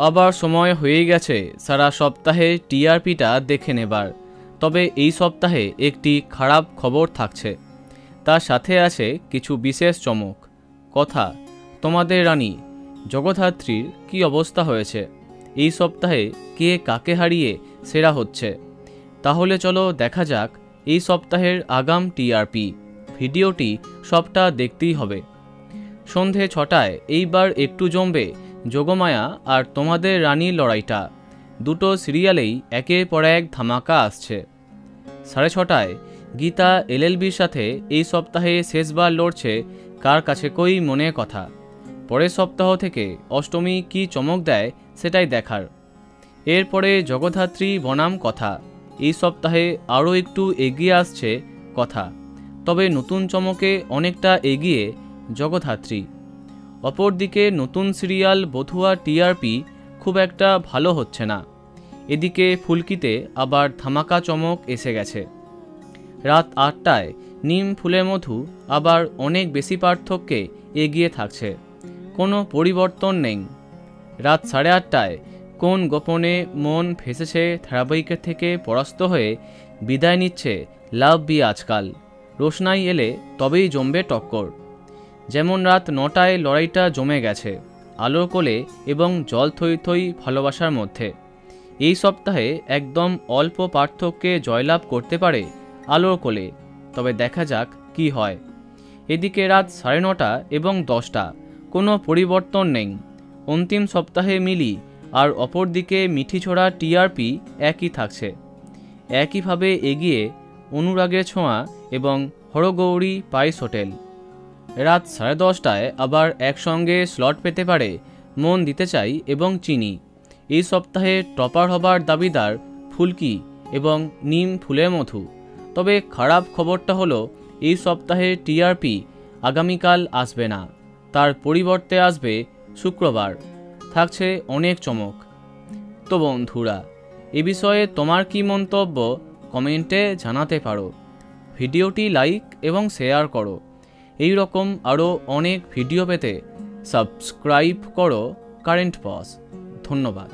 আবার সময় হয়ে গেছে সারা সপ্তাহে টিআরপিটা দেখে নেবার। তবে এই সপ্তাহে একটি খারাপ খবর থাকছে, তার সাথে আছে কিছু বিশেষ চমক। কথা, তোমাদের রানী জগদ্ধাত্রীর কি অবস্থা হয়েছে, এই সপ্তাহে কে কাকে হারিয়ে সেরা হচ্ছে। তাহলে চলো দেখা যাক এই সপ্তাহের আগাম টিআরপি। ভিডিওটি সবটা দেখতেই হবে। সন্ধে 6টায় এইবার একটু জমবে যোগমায়া আর তোমাদের রানীর লড়াইটা। দুটো সিরিয়ালেই একের পর এক ধামাকা আসছে। 6:30টায় গীতা এলএলবির সাথে এই সপ্তাহে শেষবার লড়ছে কার কাছে কই মনে কথা। পরের সপ্তাহ থেকে অষ্টমী কি চমক দেয় সেটাই দেখার। এরপরে জগদ্ধাত্রী বনাম কথা, এই সপ্তাহে আরও একটু এগিয়ে আসছে কথা, তবে নতুন চমকে অনেকটা এগিয়ে জগদ্ধাত্রী। অপরদিকে নতুন সিরিয়াল বধুয়া টিআরপি খুব একটা ভালো হচ্ছে না। এদিকে ফুলকিতে আবার ধামাকা চমক এসে গেছে। রাত 8টায় নিম ফুলের মধু আবার অনেক বেশি পার্থক্যে এগিয়ে থাকছে, কোনো পরিবর্তন নেই। রাত 8:30টায় কোন গোপনে মন ফেসেছে ধারাবাহিকের থেকে পরাস্ত হয়ে বিদায় নিচ্ছে লাভ বি আজকাল। রোশনাই এলে তবেই জমবে টক্কর। যেমন রাত 9টায় লড়াইটা জমে গেছে আলোর কোলে এবং জল থই থই ভালোবাসার মধ্যে। এই সপ্তাহে একদম অল্প পার্থক্যে জয়লাভ করতে পারে আলোর কোলে, তবে দেখা যাক কি হয়। এদিকে রাত 9:30 এবং 10টা কোনো পরিবর্তন নেই। অন্তিম সপ্তাহে মিলি আর অপরদিকে মিঠিছোড়া টিআরপি একই থাকছে। একইভাবে এগিয়ে অনুরাগের ছোঁয়া এবং হরগৌরী পাইস হোটেল। রাত 10:30টায় আবার একসঙ্গে স্লট পেতে পারে মন দিতে চাই এবং চিনি। এই সপ্তাহে টপার হবার দাবিদার ফুলকি এবং নিম ফুলের মধু। তবে খারাপ খবরটা হলো এই সপ্তাহে টিআরপি আগামীকাল আসবে না, তার পরিবর্তে আসবে শুক্রবার। থাকছে অনেক চমক। তো বন্ধুরা, এ বিষয়ে তোমার কি মন্তব্য কমেন্টে জানাতে পারো। ভিডিওটি লাইক এবং শেয়ার করো। এই রকম আরও অনেক ভিডিও পেতে সাবস্ক্রাইব করো কারেন্ট পজ। ধন্যবাদ।